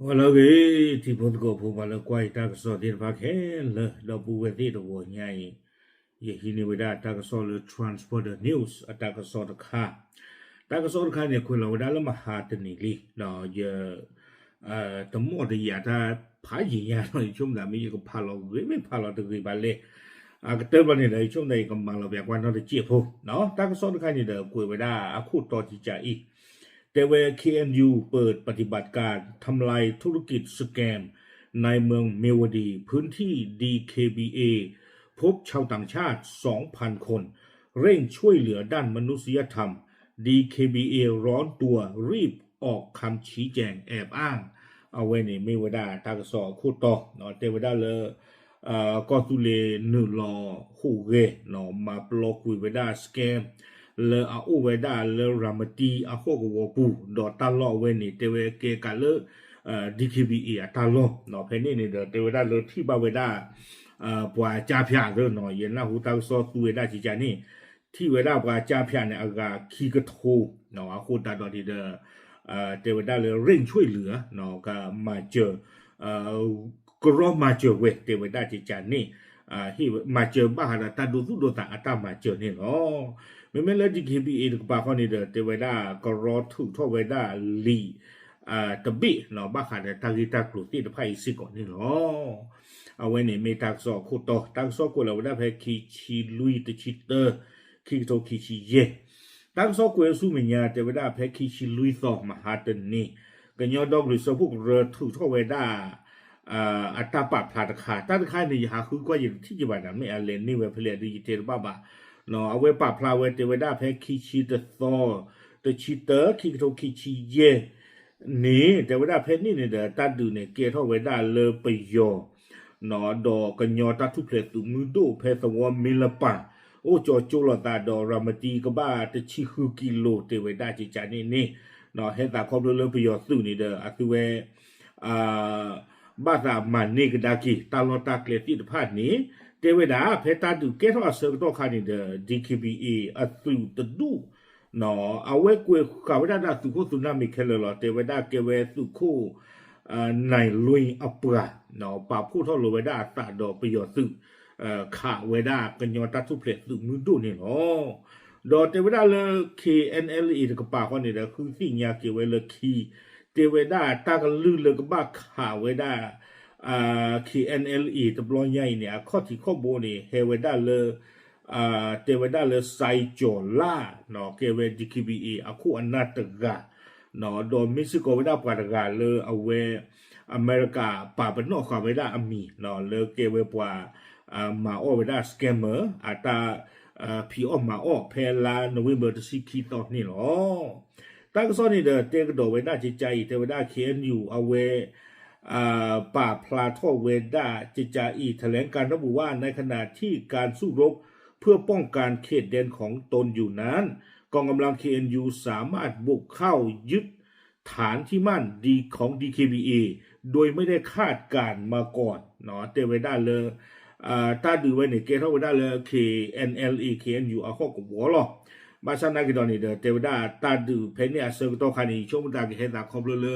我那个地方个铺完了，怪大个少点发开了，老不问题的我伢也因为大个少了 transport news 啊，大个少的卡，大个少的卡呢，可能我那么哈的你哩，那也等么的呀，他爬一呀，那就咱们一个爬了，没爬了这个把嘞。啊，个得不呢来，就那个忙了别管他的解剖，喏，大个少的看你的贵为大，啊，库多几家一。แต่เว KNU เปิดปฏิบัติการทำลายธุรกิจสแกมในเมืองเมวดีพื้นที่ DKBA พบชาวต่างชาติ 2,000 คนเร่งช่วยเหลือด้านมนุษยธรรม DKBA ร้อนตัวรีบออกคำชี้แจงแอบอ้างเอาไว้ในไม่ว่าได้ตากสอคู่ต่อเนาะแต่ว่าได้เลยก็ตุเลหนึ่งรอคู่เกเนาะมาปลอกคุยไว้ได้สแกมle a o weda le ramati a ho go pu do ta lo we ni te we ke ka le DKBE a ta lo no phe ni ni de te weda le thi ba weda bwa cha phya de no yen na hu ta so tu weda chi cha ni thi weda bwa cha phya ne a ga khi ka tho no a ho ta do di de te weda le ring chui lửa no ka ma cheก็รอมาเจอเวเทวดาจิจานี่ที่มาเจอบ้าหาตาดูสุดโดตาอัตมาเจอนี่เนาะไม่ไม่แล้วที่เคบีเอกับปากเขานี่เด้อเทวดาก็รอถูกทวดาลีตะบิเนาะบ้าหาตากิตากลุติตะไพสิก่อนนี่เนาะเอาไว้เนี่ยมีตักซอคู่ต่อตักซอกูเราได้แพ้คีชีลุยตะชิเตอร์คีโตคีชีเยตักซอกูสู้มีญาเทวดาแพ้คีชีลุยซอมหาตันนี่ก็ยอดอกหรือสะพวกเรือถูกทวดาอัตราปรับพลาดขาตั้งค่ายในหาคือก็อย่างที่จีบันไม่อาเลนนี่เวเพลียดิจิเทลบ้าบ้าเนาะเอาไว้ปรับพลาเวเตเวด้าแพ้คีชีเตซอเตชิเตอร์คีโตคีชีเยนี่แต่เวด้าแพ้นี่เนี่ยเดี๋ยวตัดดูเนี่ยเกี่ยวเวด้าเลไปยอเนาะดอกกันยอตัดทุกเพลตุมือดูแพ้สวอมมิลปะโอ้จอโจลตาดอรามตีก็บ้าเตชิคือกิโลเตเวด้าจิจานี่นี่เนาะเฮตาครอบเลไปยอสู้นี่เด้ออาคือเวบ้าสามันนี่ก็ได้กี่ตลอดตาเกลียติดพาดนี้เทวดาเพตาดูเกทว่าเสกตัวขานี่เดอ DKBA อัตุตดูเนาะเอาไว้กวยข้าวดาสุโคสุนามิเคลลอเทวดาเกเวสุโคในลุยอัปราเนาะป่าผู้ทอดเวดาตาดอกประโยชน์สุขาเวดากันยอตัดทุเพลสุมือดูนี่เนาะดอกเทวดาเลย KNLE กับป่าคนนี่เด้อคือสิ่งยาเกเวเลยคีเทวดาตากลือเลยก็บ้าข่าวเวดาKNLE ตบลอยใหญ่เนี่ยข้อที่ข้อโบนี่เฮเวดาเลยเทวดาเลยไซโจล่าเนาะเกเวดิคิบีเออะคู่อนาตกาเนาะโดนมิสโกเวดาปาตกาเลยเอาเวอเมริกาป่าเป็นนอกความเวดาอมีเนาะเลยเกเวปว่ามาออเวดาสแกมเมอร์อาตาพีออมาออเพลาโนเวมเบอร์ที่คีตอนี่เนาะตั้งซ้อนนี่เด้อเตกโดเวด้าจิใจเทวดาเขียนอยู่เอาเวป่าพลาทอเวด้าจิจาอีแถลงการระบุว่าในขณะที่การสู้รบเพื่อป้องกันเขตแดนของตนอยู่นั้นกองกำลัง KNU สามารถบุกเข้ายึดฐานที่มั่นดีของ DKBA โดยไม่ได้คาดการมาก่อนเนาะเตเวด้าเลยถ้าดูไว้ในเกทเวด้าเลย KNLE KNU เอาข้อกับหัวหรอมาชนะกิดอนนี่เด้อเทวดาตาดูเพนเนี่ยเซอร์ตัวคันนี้ช่วงตากิเฮตาคอมเล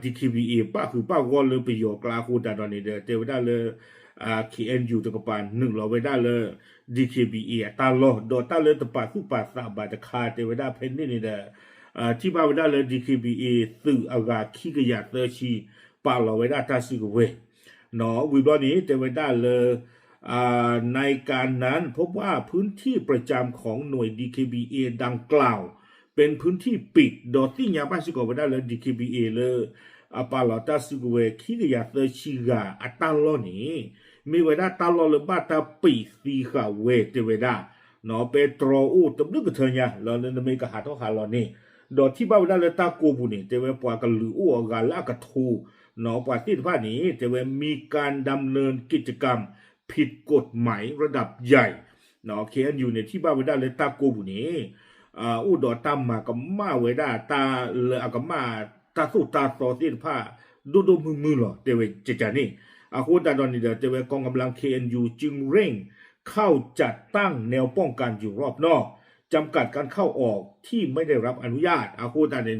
DKBA ป้าคือป้าวอลเลยไปโยกลาคูตาดอนนี่เด้อเทวดาเลยKNU ตะกปานหนึ่งเราไว้ได้เลย DKBA ตาลอดอตาเลยตะปาคู่ปาสาบาตะคาเทวดาเพนนี่นี่เด้อที่ป้าไว้ได้เลย DKBA สื่ออากาขี้กระยาเตอร์ชีป้าเราไว้ได้ตาสิกเวเนาะวิบนี้เทวดาเลยในการนั้นพบว่าพื้นที่ประจำของหน่วย DKBA ดังกล่าวเป็นพื้นที่ปิดโดยที่ยาบ้านสิกอได้เลย DKBA เลยปาลาตาสิกเวคิกยาเตชิกาอัตลอนี่มีเวลาตลอดเลยบ้าตาปิสีขาเวเทวดาเนาะเปโตรอูตบนึกเถอะเนี่ยเราเนี่ยไม่กระหาทอหาเรานี่โดยที่บ้านได้เลยตาโกบุนี่เทวปวากันหรืออ้วกาละกะทูเนาะปาที่บ้านนี้เทวมีการดำเนินกิจกรรมผิดกฎหมายระดับใหญ่เนาะอยู่ในที่บ้านไว้ได้เลยตาโกบุนี้อุดอตามมากับมาไว้ได้ตาเลยกับมาตาสู้ตาต่อที่ผ้าดูมือหรอเตเวเจจานี่โคตาดอนนี่เดเตเวกองกำลัง KNU จึงเร่งเข้าจัดตั้งแนวป้องกันอยู่รอบนอกจำกัดการเข้าออกที่ไม่ได้รับอนุญาตโคตาเนี่ย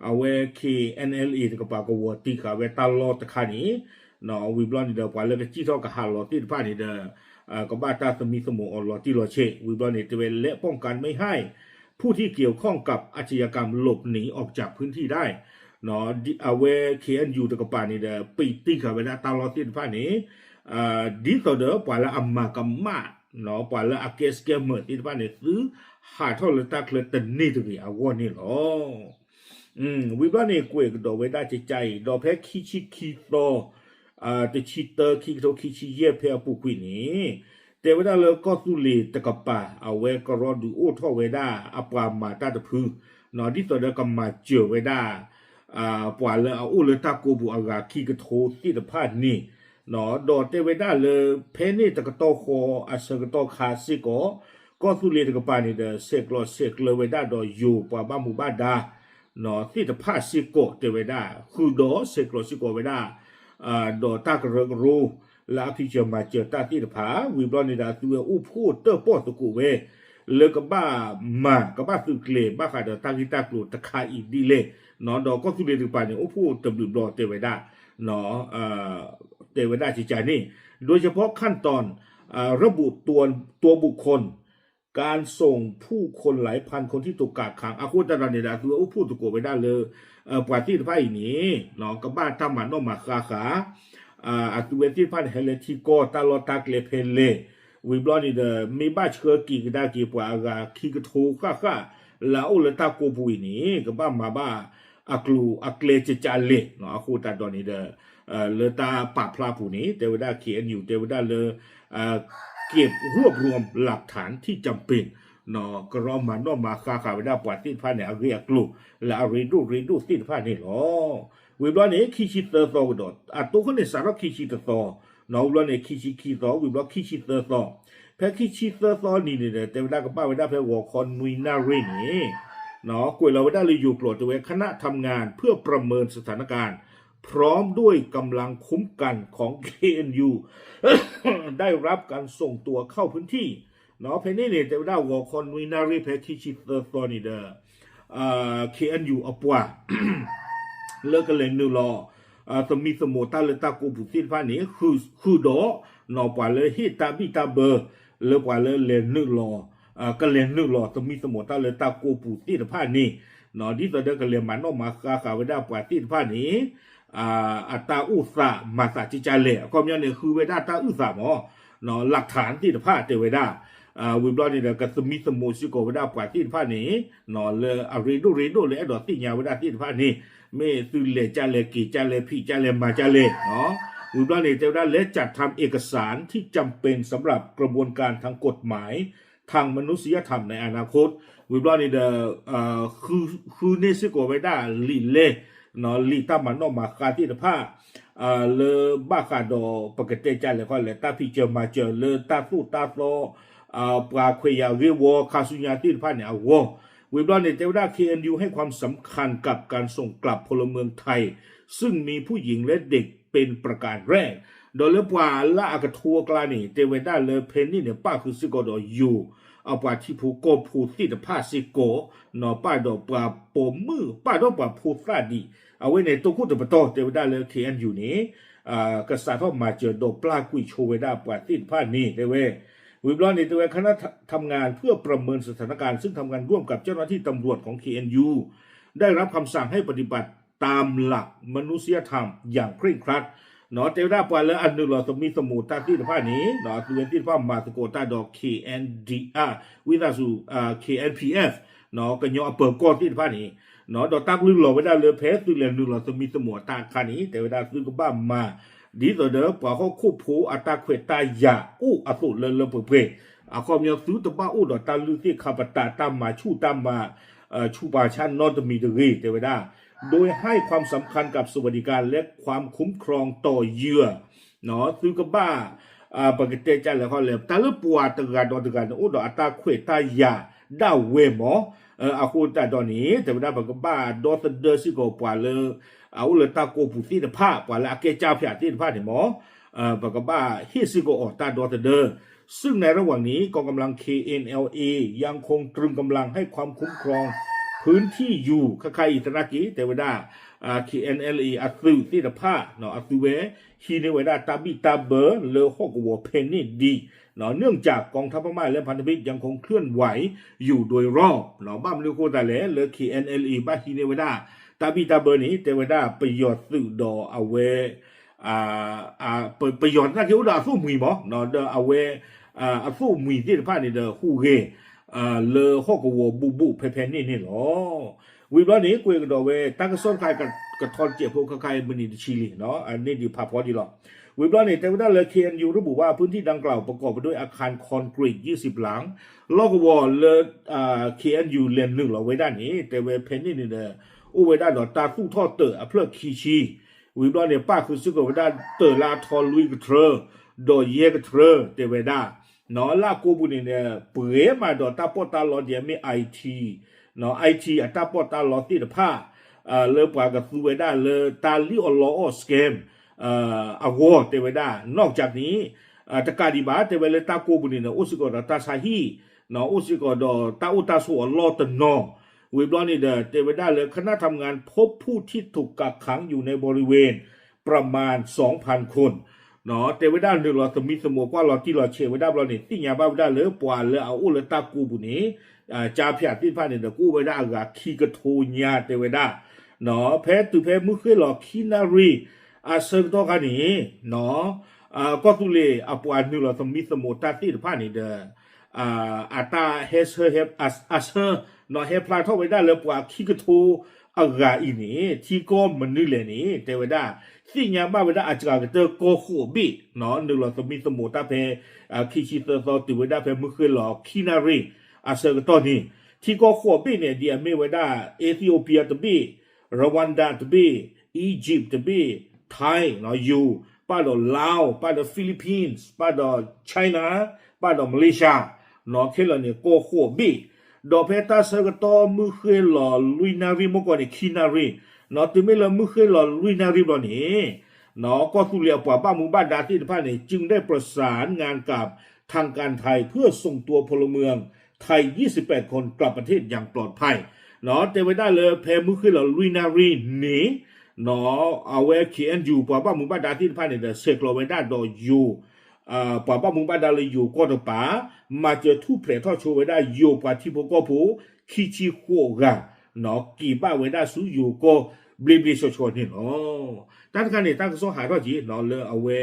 เอาไว้ KNLA ตะกปากวัวตีขาเวตาลอตะขานี้เนาะวิบลอนนี่เดกว่าเลยก็จี้ทอกับฮาลอที่ผ่านนี่เดก็บ้าตาสมีสมองอลอที่รอเชวิบลอนนี่จะเป็นและป้องกันไม่ให้ผู้ที่เกี่ยวข้องกับอาชญากรรมหลบหนีออกจากพื้นที่ได้เนาะเอาไว้ KNU ตะกปานี่เดปีตีขาเวตาลอที่ผ่านนี้ดีต่อเดปว่าละอัมมากรรมะเนาะปว่าละอาเกสเกมเมอร์ที่ผ่านนี่ซื้อหาทอลตาเคลตันนี่ตัวอาวนี่หรอวิบลอนนี่กวยก็ดอเวดาใจดอแพ้ขี้ชิขี้โตแต่ชีเตอร์ขี้โตขี้ชีเย่เพอปุกุนี่แต่เวลาเราก็สุลีตะกปาเอาไว้ก็รอดูโอ้ท่อเวดาอปามาตาตะพือนอที่ตัวเดก็มาเจอเวดาปว่าเลยเอาอุลตาโกบุอากาขี้กระโถที่ตะพาดนี่เนาะดอเตเวดาเลยเพนี่ตะกะโตโคอาเซกะโตคาซิโกก็สุลีตะกปานี่เดเซกโลเซกเลเวดาดออยู่ปว่าบ้าหมู่บ้านดาเนาะที่ตะพาซิโกเตเวดาคือดอเซกโลซิโกเวดาดอตากระกรูลาพิจมาเจอตาที่ผาวิบลอนิดาตัวอุพูดเตอร์ปอตะกูเวเลกบ้ามากบ้าสุเกลบ้าขาดตากิตากลูตะคาอีดีเลเนาะดอกก็สุเดตุปาเนี่ยอุพูดตบดุบลอเตเวดาเนาะเตเวดาจิจานี่โดยเฉพาะขั้นตอนระบุตัวบุคคลการส่งผู้คนหลายพันคนที่ถูกกักขังอาคูตารานิดาตัวอุพูดตะกูเวดาเลยปาที่ไพ่นี้เนาะก็บ้าทำมันนอมาขาอัตุเวที่พันเฮเลติโกตาลอตากเลเพเลวิบลอนี่เดมีบ้าเชื่อกี่ก็ได้กี่ปวากาคีกทูข้าแล้วอุลตาโกบุยนี่ก็บ้ามาบ้าอักลูอักเลจจาเลเนาะคูตาดอนี่เดเลตาปะพลาผู้นี้เทวดาเขียนอยู่เทวดาเลยเก็บรวบรวมหลักฐานที่จำเป็นเนาะก็รอมานอมาขาเวดาปวดที่พันเนี่ยเรียกลูแล้วรีดูที่พันนี่หรอวิบลอนี่ขี้ชิตเตอร์โตกดตัวคนในสารขี้ชิตเตอร์โตนอวิบลอนี่ขี้โตวิบลอขี้ชิตเตอร์โตแพ้ขี้ชิตเตอร์โตนี่เนี่ยแต่เวลากับป้าเวลาแพ้หัวคอนนุยนารีนี่เนาะกวยเราได้เลยอยู่โปรดตัวคณะทำงานเพื่อประเมินสถานการณ์พร้อมด้วยกำลังคุ้มกันของ KNU ได้รับการส่งตัวเข้าพื้นที่เนาะเพนี่เนี่ยแต่เวลาหัวคอนนุยนารีแพ้ขี้ชิตเตอร์โตนี่เด้อKNU อปว่าเลิกกันเลยนูรอสมีสมุตาเลตากูผู้สิ้นฟ้านี้คือดอนอปว่าเลยฮิตาบิตาเบอร์เลกว่าเลยเลนนูรอก็เลนนูรอสมีสมุตาเลตากูผู้สิ้นฟ้านี้นอที่ตัวเด็กก็เลยมันออกมาขาเวดาปว่าสิ้นฟ้านี้อัตตาอุสามาสาจิจาเลก็มีเนี่ยคือเวดาตาอุสาหมอนอหลักฐานที่ผ้าเตเวดาวิบลอนี่เด็กก็สมีสมุสิโกเวดาปว่าสิ้นฟ้านี้นอเลยอารีดูเลยดอติญาเวดาสิ้นฟ้านี้ไม่ซื้อเลจาเลกีจาเลพี่จาเลมาจาเลเนาะวิบลานี่จะได้และจัดทำเอกสารที่จำเป็นสำหรับกระบวนการทางกฎหมายทางมนุษยธรรมในอนาคตวิบลานี่คือเนซิโกไว้ได้ลีเล่เนาะลีตามันนอกมาคาที่ตะผ้าเลบ้าคาดอปกติจาเลก็เลยตาพี่เจอมาเจอเลตาสู้ตาโตปลาเขยาเรียวคาสุญญาที่ตะผ้าเนี่ยวัววิบลอนเนี่ยเทวดา KNU ให้ความสำคัญกับการส่งกลับพลเมืองไทยซึ่งมีผู้หญิงและเด็กเป็นประการแรกโดยเลือกว่าละอากาทัวกลานี่เทวดาเลเพนนี่เนี่ยป้าคือซิโกดอยู่เอาปาที่ผู้โกผู้ที่ตะผ้าซิโกนอป้าดอกปลาปมมือป้าดอกปลาผู้ซาดีเอาไว้ในตัวคู่ตะปะโตเทวดาเล KNU นี้กษัตริย์เข้ามาเจอดอกปลากุยโชเวดาปลาที่ผ้านี่ได้เว้วิบลอนในตัวคณะทำงานเพื่อประเมินสถานการณ์ซึ่งทำงานร่วมกับเจ้าหน้าที่ตำรวจของ KNU ได้รับคำสั่งให้ปฏิบัติตามหลักมนุษยธรรมอย่างเคร่งครัดเนาะเทวดาปาและอันนึงเราต้องมีสมุดตาที่ผ้านี้เนาะตัวที่ผ้ามาสโกตาดอก KNDR วิทาสูKNPF เนาะกันยอเปิดก้อนที่ผ้านี้เนาะดอกตักลึกหล่อไว้ได้เลยเพสตัวเรียนนึงเราต้องมีสมุดตาคานี้แต่เวลาซื้อก็บ้ามาดีต่อเด้อปว่าเขาคู่ผูอัตราเขวตายาอู้อสุเลเพ่ความยซื้อตบ้าอู้ดอกตาลือที่ขับตาตามมาชูตามมาชูบาชันนอตมีดรีเทวดาโดยให้ความสำคัญกับสวัสดิการและความคุ้มครองต่อเหยื่อเนาะซื้อกับบ้าปกติจะแล้วเขาเลยตาลือปัวตะการดอกตะการอู้ดอกอัตราเขวตายาดาวเวหมออาคูตาตอนนี้เทวดาปกบ้าดอตเดอร์ซิโกปัวเลยเอาเลยตาโกผู้ที่ผ้าปัวละเกจ้าเพียที่ผ้าเนี่ยหมอปกบ้าฮิซิโกออกตาดอตเดอร์ซึ่งในระหว่างนี้กองกำลัง KNLA ยังคงตรึงกำลังให้ความคุ้มครอง พื้นที่อยู่คล้ายๆอิตรากีแต่เวลาKNLA อัตุที่ตะพาเนาะอัตุเวฮีในเวลาตาบิตาเบอร์เลอฮอกวัวเพนนี่ดีเนาะเนื่องจากกองทัพพม่าและพันธมิตรยังคงเคลื่อนไหวอยู่โดยรอบเนาะบ้ามลูโคตาเลเลอ KNLA บ้าฮีในเวลาตาบิตาเบอร์นี้แต่เวลาประโยชน์สื่อดอเอาเวประโยชน์น่าเกี่ยวกับสู้มือบ่เนาะเดอเอาเวสู้มือที่ตะพานี่เดอฮูเกเลอฮอกวัวบุเพนนี่เนาะวิบลานี้คุยกันดอเวตั้งส่วนใครกับทอนเจียพวกใครมันนี่ชิลีเนาะอันนี้ดีพาพอดีหรอวิบลานี้แต่ว่าเลเคนยูระบุว่าพื้นที่ดังกล่าวประกอบไปด้วยอาคารคอนกรีต20หลังลอกวอลเลเคนยูเลนหนึ่งเราไว้ด้านนี้แต่เวเพนนี่เนี่ยอู้ไว้ด้านดอตาคู่ท่อเตอเพื่อคีชีวิบลานี้ป้าคือซึ่งกับไว้ด้านเตอลาทอลุยกเทอร์ดอเยกเทอร์แต่ไว้ด้านเนาะลาโกบุนี่เนี่ยเปื่อยมาดอตาปอตาลอเดียไม่ไอทีเนาะไอทีอัตราปอตาลอติดผ้าเลอปากกับซูเวด้าเลอตาลิออลอสเกมอาวอเตเวด้านอกจากนี้ตะการดีบาเตเวเลตาโกบุนีเนาะอุสกอดตาซาฮีเนาะอุสกอดตาอุตาสัวลอตนอวิบลอนี่เตเวด้าเลยคณะทำงานพบผู้ที่ถูกกักขังอยู่ในบริเวณประมาณ 2,000 คนเนาะเตเวด้าหนึ่งเราสมิสมัวกว่าเราที่เราเชเวด้าเราเนี่ยติญญาบ้าได้เลยปวานเลยเอาอุลตากูบุนีจาเพียที่ผ่านเนี่ยกูไว้ได้กับคีกระโทญาเตเวด้าเนาะแพ้ตุแพ้มุขหลอกคีนารีเซอร์ตัวกันนี่เนาะก็ตุเลปวานนี่เราสมิสมุตาที่ผ่านนี่อาตาเฮเซอร์เฮอาเซอร์เนาะเฮพลาทไว้ได้เลยปวานคีกระโทอีนี่ที่ก็มันนี่เลยนี่เตเวด้าสิ่งยังบ้าเวด้าอาจจะเกิดโกโคบิเนาะนี่เราสมิสมุตาเพคีชิเตอร์ตัวติเวด้าเพมุขหลอกคีนารีเซอร์ตัวนี้ที่ก็ขวบเนี่ยเดียไม่ไว้ได้เอธิโอเปียตบีรวันดาตบีอียิปต์ตบีไทยเนาะอยู่ป้าดอลาวป้าดอฟิลิปปินส์ป้าดอไชน่าป้าดอมาเลเซียเนาะแค่ละเนี่ยก็ขวบดอเพตาเซอร์ตัวมือเคยหล่อลุยนารีมก่อนเนี่ยคีนารีเนาะถึงไม่ละมือเคยหล่อลุยนารีบ่เนี่ยเนาะก็ทุเรียกว่าบ้านหมู่บ้านดาที่ผ่านเนี่ยจึงได้ประสานงานกับทางการไทยเพื่อส่งตัวพลเมืองไทย28คนกลับประเทศอย่างปลอดภัยเนาะเตไว้ได้เลยแพมือขึ้นเราลุยนารีหนีเนาะเอาไว้เขียนอยู่ป่าบ้ามุงบ้านดาที่ผ่านเนี่ยเสกเราไว้ได้ดออยู่ป่าบ้ามุงบ้านดาเลยอยู่ก็ตัวป่ามาเจอทุบเพลทอดโชว์ไว้ได้อยู่ป่าที่พวกก็ผู้ขี้ชีขัวกันเนาะกี่บ้าไว้ได้สู้อยู่ก็บลิโชว์นี่เนาะตั้งกันเนี่ยตั้งก็หาทอดจีเนาะเลยเอาไว้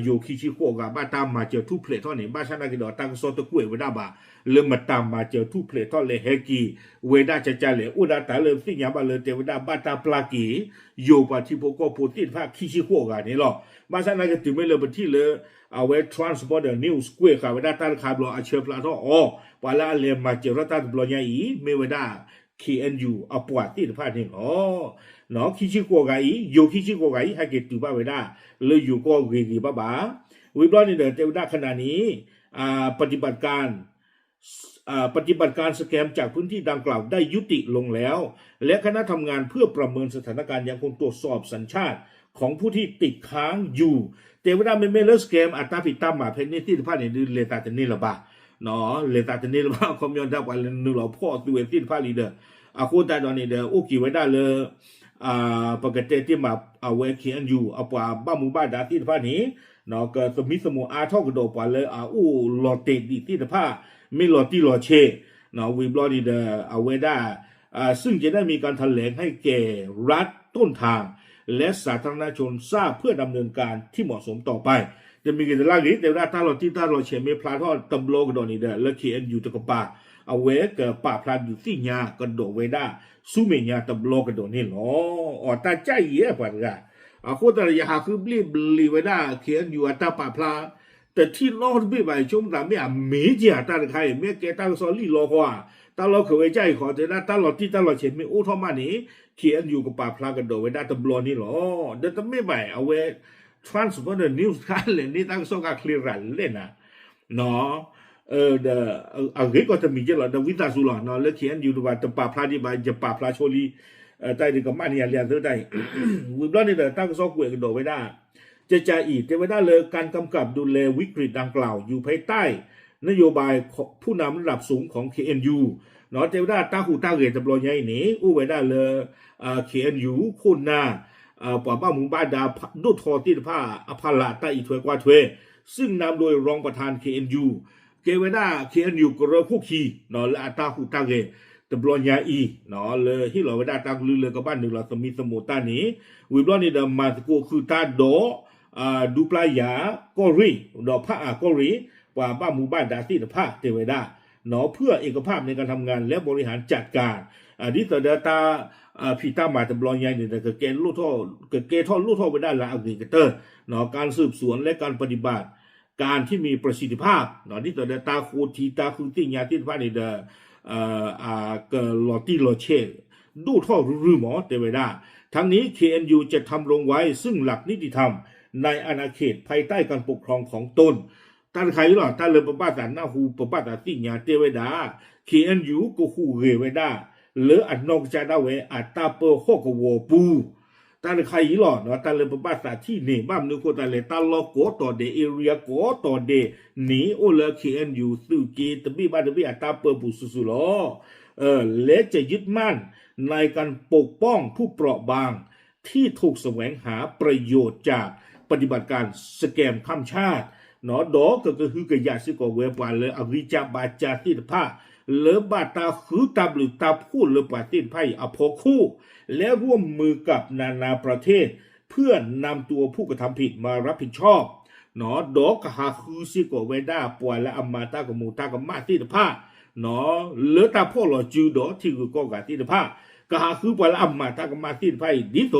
อยู่ขี้ชีขัวกันบ้าตามมาเจอทุบเพลทอดเนี่ยบ้าชนะกันเนาะตั้งก็ตะกุ้ยไว้ได้บ่าเริ่มมาตามมาเจอทุกเพลทอเลยเฮกีเวด้าจะเลยอุดาตาเริ่มสิ่งอย่างมาเลยเทวดาบาตาปลากีอยู่ปะที่พวกก็พูดที่ภาคขี้ชิโคกันนี่หรอมาสันนักถึงไม่เลยบันที่เลยเอาไว้ transport the news กุ้ยค่ะเวด้าตาคาบลอาเชื่อปลาทออ๋อปลาเรียมมาเจอรัตตาบลอยอีไม่เวด้า KNU เอาปวดที่ภาคนี่อ๋อเนาะขี้ชิโคกันอีอยู่ขี้ชิโคกันอีให้เกิดตัวบ้าเวด้าเลยอยู่ก็เรียบ้าวิบลอนี่เดเทวดาขณะนี้ปฏิบัติการสแกมจากพื้นที่ดังกล่าวได้ยุติลงแล้วและคณะทำงานเพื่อประเมินสถานการณ์ยังคงตรวจสอบสัญชาติของผู้ที่ติดค้างอยู่แต่ว่าไม่เลิกสแกมอัตราผิดตามมาเพนนี่ที่ผ่านในเลตาเตนี่ละบ้าเนาะเลตาเตนี่ละบ้าคอมยอนดับวันนึงเราพ่อตัวที่ผ่านลีเดอร์คนแต่ตอนนี้เดอโอเคไว้ได้เลยปกติที่มาเอาไว้เขียนอยู่เอาป่าบ้าหมู่บ้านดาที่ผ่านนี้เนาะก็สมิสมุอาท่อกระโดดไปเลยหลอดเตดีที่ผ่าไม่หลอดที่หลอดเชเนาะวิบลอดีเดอเอาไว้ได้ซึ่งจะได้มีการแถลงให้แก่รัฐต้นทางและสาธารณชนทราบเพื่อดำเนินการที่เหมาะสมต่อไปจะมีกิจลักษณะแต่ว่าถ้าเราเชมีพลาทอดตำโลกระโดดนี่เดอและเขียนอยู่ตะกป่าเอาไว้กับป่าพลาอยู่ที่ยากระโดดไว้ได้สู้เมียตำโลกระโดดนี่หรอตาใจเยอะกว่ากันคนแต่ละอย่างคือบลีไว้ได้เขียนอยู่ตาป่าพลาแต่ที่นอกไม่ไปชมแต่ไม่มีเจ้าตาใครไม่แกตั้งสอนลีโลกว่าตาเราเคยใจขอจะได้ตาเราที่ตาเราเฉียนไม่อู้ทอมานี้เขียนอยู่กับป่าพลากระโดดไว้ได้ตำรวจนี่หรอเดี๋ยวจะไม่ไปเอาไว้ transport the news กันเลยนี่ตั้งสองการเคลียร์เล่นนะเนาะเดอะไรก็จะมีเจ้าเราวิตาสุลเนาะแล้วเขียนอยู่ว่าตป่าพลาที่ไปจะป่าพลาโชลีใต้ดินกับมันเนี่ยเรียนเท่าใดวิบล้อนี่เดตั้งสองกวยกระโดดไว้ได้จะจ่ายอีกแต่ว่าได้เลยการกำกับดูแลวิกฤตดังกล่าวอยู่ภายใต้นโยบายผู้นำระดับสูงของ KNU เนาะเทวดาตาหูตาเกตบลอใหญ่นี่อุเวดาเลKNU คุณนาป่าป้าหมู่บ้านดาดุทอติดผ้าอภาละตาอีถวยกว่าถวยซึ่งนำโดยรองประธาน KNU เกเวดา KNU กระคู่คีเนาะและตาหูตาเกตบลอใหญ่อีเนาะเลยที่เราเวดาตาลือเลยกับบ้านหนึ่งเราสมิสมุตานี้วิบลอนี่เดมาสกูคือตาโดดูปลายากอรีดอกผ้ากอรีป่าป้าหมู่บ้านดาติดผ้าเทวดาเนาะเพื่อเอกภาพในการทำงานและบริหารจัดการดิสเดตาพี่ตามาตบลอยใหญ่เนี่ยก็เกณฑ์ลูกท่อก็เกณฑ์ท่อลูกท่อไปได้ละอักเกเตอร์เนาะการสืบสวนและการปฏิบัติการที่มีประสิทธิภาพเนาะดิสเดตาโคทีตาคือติญาติภาพในเดเกลอติโลเชดูท่อรือหมอเทวดาทั้งนี้ KNU จะทำลงไว้ซึ่งหลักนิติธรรมในอาณาเขตภายใต้การปกครองของตนท่านใครหรอท่านเลยประบาสานนาหูประบาสานติญาเทวดา KNU ก็หูเรเวดาหรืออันนอกจากนั้นเวอัตตาเปอร์ฮอกวัวปูท่านใครหรอเนาะท่านเลยประบาสานที่นี่บ้านนึกว่าท่านเลยตาลอกโกต่อเดเอเรียโกต่อเดหนีโอเล KNU สุกีตบีบ้านบีอัตตาเปอร์บุสุลอและจะยึดมั่นในการปกป้องผู้เปราะบางที่ถูกแสวงหาประโยชน์จากปฏิบัติการสแกมข้ามชาติเนาะดอกก็คือกระยาสิกเวปานเลยอวิจาบาจาติดผ้าเลอบาตาคือตาบรือตาพูดเลปาติดไพ่อภคู่และร่วมมือกับนานาประเทศเพื่อนำตัวผู้กระทำผิดมารับผิดชอบเนาะดอกกะหาคือสิกเวดาปวยและอมาตากมูตากมาติดผ้าเนาะเลอตาพ่อหล่อจูดอที่คือก็กะติดผ้ากะหาคือปวยและอมาตากมาติดไพ่ดิโต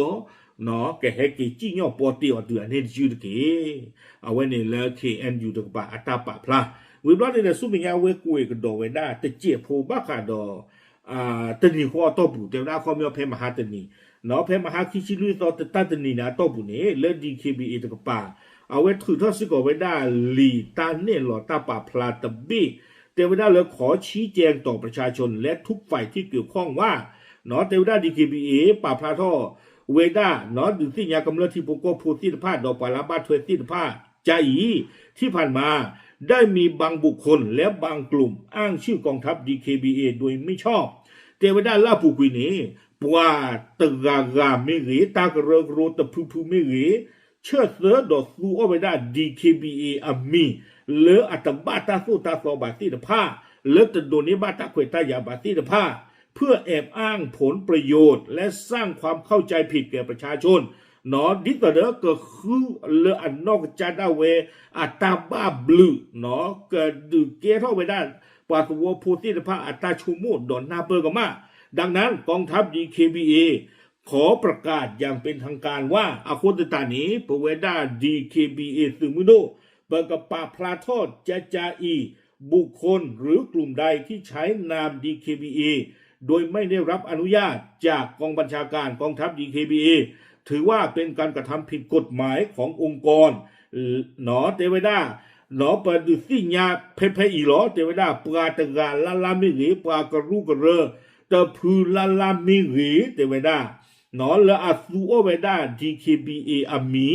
เนาะแกเฮกิจิญอปอติอตัวเนี่ยจูดเกเอาไว้ในเล KNU ตกปะอัตตาปะพลาวิบลอนี่เนี่ยสุมิญาเวกุยก็ดอเวดาตะเจโพบักะดอตะนีขอตอบุเตดาขอมยอเพมหาตะนีเนาะเพมหาคิชิลุตอตะตะนีนะตอบุเนี่ยเล DKBA ตกปะเอาไว้ถือทอสิกเวดาลีตาเนี่ยหลอตาปะพลาตะบีเทวดาเลยขอชี้แจงต่อประชาชนและทุกฝ่ายที่เกี่ยวข้องว่าเนาะเทวดา DKBA ปะพลาท่อเวดาเนาะดึงที่ยากำเนิดที่ปกพูที่ผ้าดอกปลาบ้าถวยที่ผ้าใจที่ผ่านมาได้มีบางบุคคลและบางกลุ่มอ้างชื่อกองทัพ DKBA โดยไม่ชอบเทวดาลาปูกุยนี้ปว่าตะกากาไม่หรีตากระเรกโรตะพูไม่หรีเชื่อเสือดอกสูเอาไปได้ DKBA อามีเลออัตบาตาสู้ตาสอบาที่ผ้าเลอตะโดนี้บาตาขวยตายาบาที่ผ้าเพื่อแอบอ้างผลประโยชน์และสร้างความเข้าใจผิดแก่ประชาชนเนาะดิตเดอก็คือเลอันนอกจาดาเวอัตาบาบลูเนาะก็ดูเกท่อไปได้ปาตัวโพธิภาอัตาชูมูดอนนาเปอร์กมาดังนั้นกองทัพ DKBA ขอประกาศอย่างเป็นทางการว่าอาโคตตานี้ปเวดา DKBA ซึมุโดเปิดกับปาพลาทอดจาอีบุคคลหรือกลุ่มใดที่ใช้นาม DKBAโดยไม่ได้รับอนุญาตจากกองบัญชาการกองทัพ DKBA ถือว่าเป็นการกระทำผิดกฎหมายขององค์กรหนอเทวดาหนอปดุสิญาเพอีหลอเทวดาปราตกาลาลามิรีปรากรูกระเรตะพือลาลามิรีเทวดาหนอละอาสูโอเวดา DKBA อามี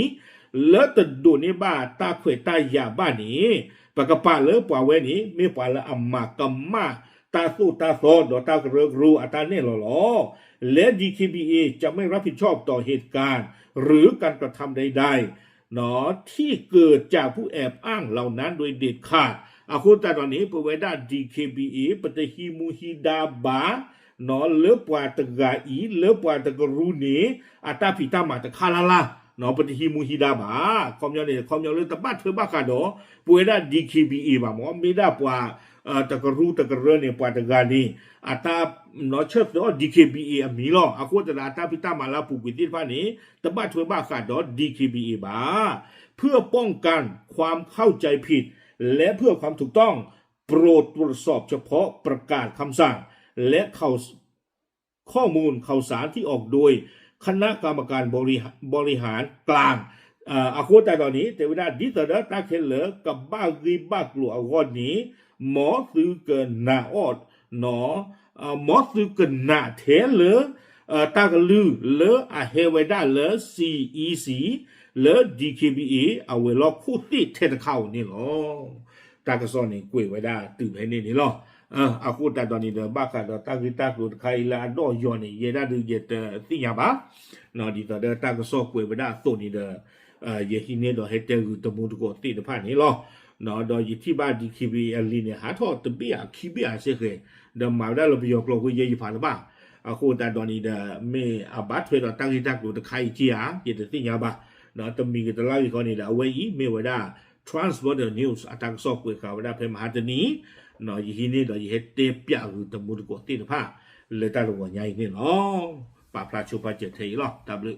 ละตะโดเนบ้าตาเขวตายาบ้านี้ปะกะปะเลปว่าเวนี้ไม่ปะละอัมมากัมมาตาสู้ตาซอดตากระเริกรูอัตาเน่หล่อและ DKBA จะไม่รับผิดชอบต่อเหตุการณ์หรือการกระทำใดๆเนาะที่เกิดจากผู้แอบอ้างเหล่านั้นโดยเด็ดขาดอาคุณตาตอนนี้ปเวดา DKBA ปฏิฮิมูฮิดาบาเนาะเลปวาตกาอีเลปวาตกรูนีอัตาพิตามาตะคาลาลาเนาะปฏิฮิมูฮิดาบาคอมยอนเนี่ยคอมยอนเลยตะบัดเธอบ้ากันเนาะปเวดา DKBA บาหมอไม่ได้ปว่าตะกรูตะกระเรเนี่ยปาตะกานีอัตาเนาะเชิดดอ DKBA มีล้ออาควตะอัตาพิตามาลาปูกิติฟ้านี้ตะบ้าช่วยบ้าขาดดอ DKBA บาเพื่อป้องกันความเข้าใจผิดและเพื่อความถูกต้องโปรดตรวจสอบเฉพาะประกาศคำสั่งและข้อมูลข่าวสารที่ออกโดยคณะกรรมการบริหารกลางอาควตะตอนนี้แต่เวลาดิตระตาเคเลกับบ้ากีบ้ากลัวออนนี้หมอซื้อเกินหน้าอดหนอหมอซื้อเกินหน้าเทเลตากลือเลอะเฮเวดาเล CEC เล DKBA เอาเวลาคู่ที่เทนเข้านี่หรอตากสอนนี่กุยไว้ได้ตื่นให้นี่หรอ အခုတတ်တော်နေတဲ့ဘာကတော့တာဂီတာကိုခိုင်လာတော့ယောနေရေဒါဒီရဲ့သိညာပါနော်ဒီတော့တာကဆော့ကွေဗဒါသို့နေတဲ့ယေဟိနေတော့ဟက်တဲကူတမှုတကိုတိတဖတ်နေလောနော်တော့ယတိပါဒီခိဘီအလီနေဟာတော့တပိယခိဘီအစေခေဒမာဒါလိုပြောကလောကိုယေဖာလပါအခုတတ်တော်နေတဲ့မေအဘတ်ထွေတော့တာဂီတာကိုတခိုင်ကြီးဟာဒီသိညာပါနော်တမီကတလာကြီးခေါ်နေတာအဝဲကြီးမေဝဒါ Transborder News အတက်ဆော့ကွေကဝဒါဖေမဟာတနီနော်ယဟိနေတော့ယဟတေပြကူတမှုတကိုတိတဖာလေတာလောညာနေနော်ပါပလာချိုပါချက်သေးလော W